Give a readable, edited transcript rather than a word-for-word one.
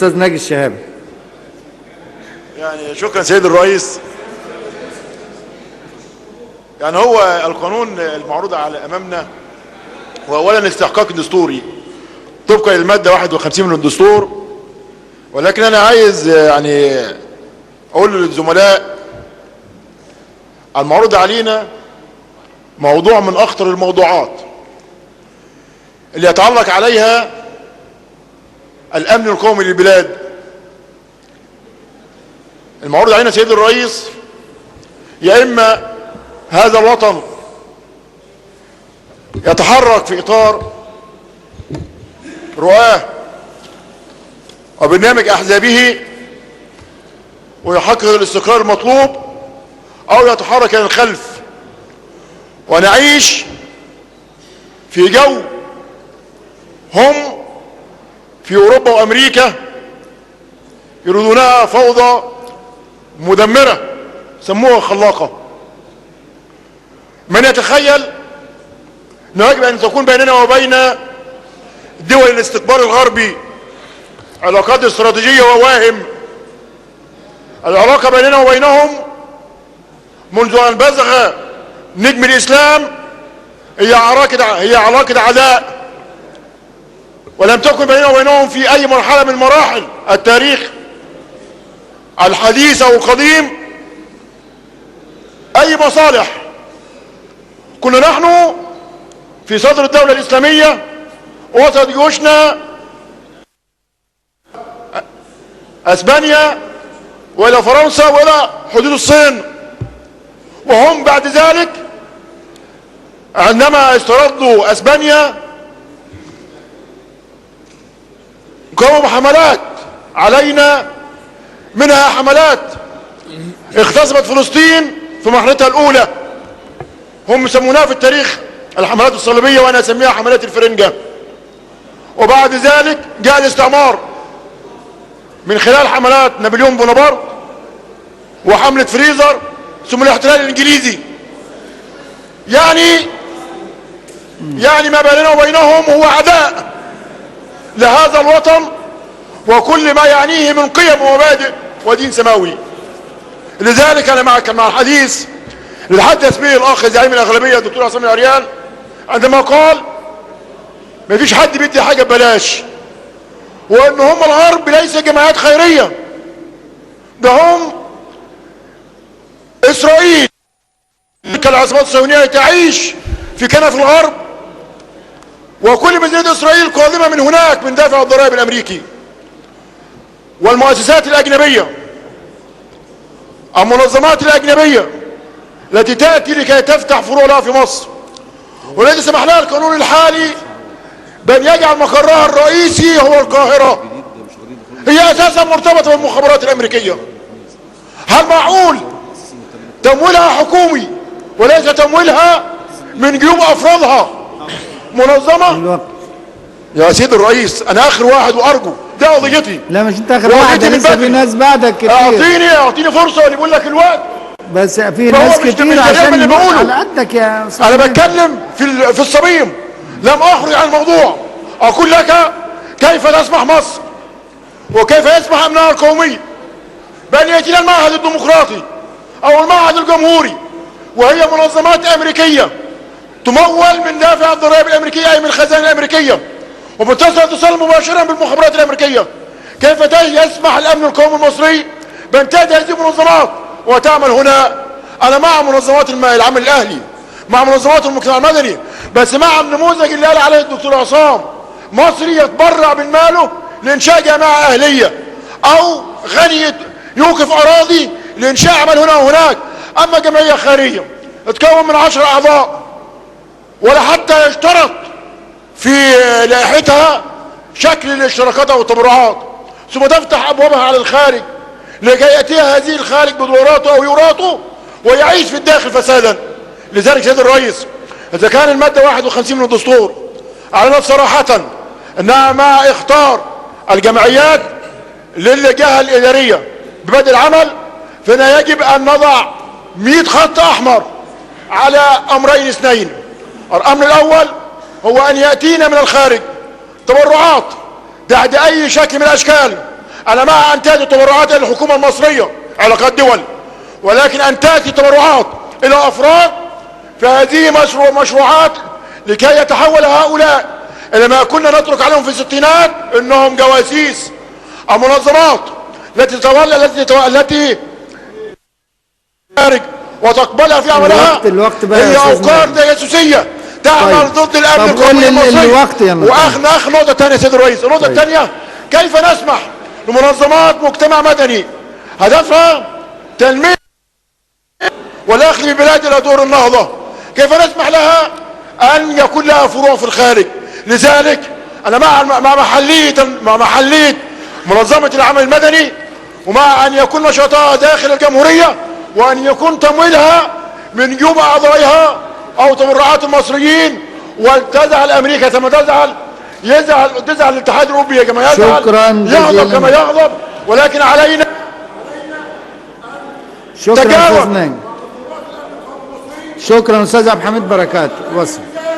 الأستاذ ناجي الشهابي. يعني شكرا سيد الرئيس. يعني هو القانون المعروض على أمامنا هو أولا استحقاق دستوري طبقا للمادة 51 من الدستور، ولكن أنا عايز يعني أقول للزملاء المعروض علينا موضوع من أخطر الموضوعات اللي يتعلق عليها الأمن القومي للبلاد. المعروض علينا سيد الرئيس يا إما هذا الوطن يتحرك في إطار رؤاه وبرنامج أحزابه ويحقق الاستقرار المطلوب، أو يتحرك إلى الخلف ونعيش في جو هم في أوروبا وأمريكا يريدونها فوضى مدمرة سموها خلاقة. من يتخيل أنه يجب أن تكون بيننا وبين دول الاستكبار الغربي علاقات استراتيجية وواهم؟ العلاقة بيننا وبينهم منذ أن بزغ نجم الإسلام هي علاقة عداء، ولم تكن بيننا وبينهم في أي مرحلة من مراحل التاريخ الحديث أو القديم أي مصالح. كنا نحن في صدر الدولة الإسلامية وسط جيوشنا أسبانيا وإلى فرنسا وإلى حدود الصين، وهم بعد ذلك عندما استردوا أسبانيا قاموا حملات علينا، منها حملات اغتصبت فلسطين في مرحلتها الأولى، هم يسمونها في التاريخ الحملات الصليبية وأنا أسميها حملات الفرنجة. وبعد ذلك جاء الاستعمار من خلال حملات نابليون بونابرت وحملة فريزر ثم الاحتلال الإنجليزي. يعني ما بيننا وبينهم هو عداء لهذا الوطن وكل ما يعنيه من قيم ومبادئ ودين سماوي. لذلك أنا مع الحديث اللي تحدث به الأخ زعيم الأغلبية الدكتور عصام العريان عندما قال ما فيش حد بيدي حاجة ببلاش، وأن هم الغرب ليس جماعات خيرية، ده هم إسرائيل العاصمات الصهيونية تعيش في كنف الغرب، وكل مدينة إسرائيل قادمة من هناك من دافع الضرائب الأمريكي. والمؤسسات الأجنبية المنظمات الأجنبية التي تأتي لكي تفتح فروع لها في مصر والتي سمح لها القانون الحالي بأن يجعل مقرها الرئيسي هو القاهرة، هي أساسا مرتبطة بالمخابرات الأمريكية. هل معقول تمويلها حكومي وليس تمويلها من جيوب أفرادها منظمة؟ يا سيد الرئيس أنا آخر واحد وأرجو ده قضيتي. لا مش أنت آخر واحد، لسه في ناس بعدك كتير. أعطيني فرصة اللي بقول لك الوقت. بس في ناس كتير عشان يقول على قدك يا صاحبي. أنا بتكلم في الصميم، لم أخرج عن الموضوع. أقول لك كيف تسمح مصر وكيف يسمح أمنها القومي بأن يأتينا المعهد الديمقراطي أو المعهد الجمهوري وهي منظمات أمريكية تمول من دافع الضرائب الأمريكية أي من الخزائن الأمريكية وبتصل مباشرة بالمخابرات الأمريكية؟ كيف يسمح الأمن القومي المصري بأن تأتي هذه المنظمات وتعمل هنا؟ أنا مع منظمات العمل الأهلي، مع منظمات المجتمع المدني، بس مع النموذج اللي قال عليه الدكتور عصام، مصري يتبرع من ماله لإنشاء جامعة أهلية أو غني يوقف أراضي لإنشاء عمل هنا وهناك. أما جمعية خيرية تتكون من 10 أعضاء ولا حتى يشترط في لائحتها شكل الاشتراكات أو التبرعات ثم تفتح أبوابها على الخارج لكي يأتيها هذه الخارج بدوراته أو يوراته ويعيش في الداخل فسادا. لذلك سيد الرئيس إذا كان المادة 51 من الدستور أعلنت صراحة أنها مع إخطار الجمعيات للجهة الإدارية ببدء العمل، فإن يجب أن نضع 100 خط أحمر على أمرين اثنين. الأمر الأول هو أن يأتينا من الخارج تبرعات تحت أي شكل من الأشكال انا مع ان تاتي تبرعات الى الحكومه المصريه علاقات دول، ولكن ان تاتي تبرعات الى افراد فهذه مشروعات لكي يتحول هؤلاء الى ما كنا نترك عليهم في الستينات انهم جواسيس. المنظمات التي خارج وتقبلها في عملها هي اوقات تجسسيه تعمل ضد الامن القومي المصري. واخ نقطه ثانيه سيد الرئيس، النقطه الثانيه كيف نسمح لمنظمات مجتمع مدني هدفها تنميه والاخذ ببلاد الى دور النهضه، كيف نسمح لها ان يكون لها فروع في الخارج؟ لذلك انا مع محليه منظمه العمل المدني، ومع ان يكون نشاطها داخل الجمهوريه، وان يكون تمويلها من جيوب اعضائها او تبرعات المصريين، وتزعل امريكا كما تزعل الاتحاد الاوروبي كما يزعل، يغضب كما يغضب، ولكن علينا شكرا استاذ ناجي. شكرا استاذ عبد الحميد بركات. وصل.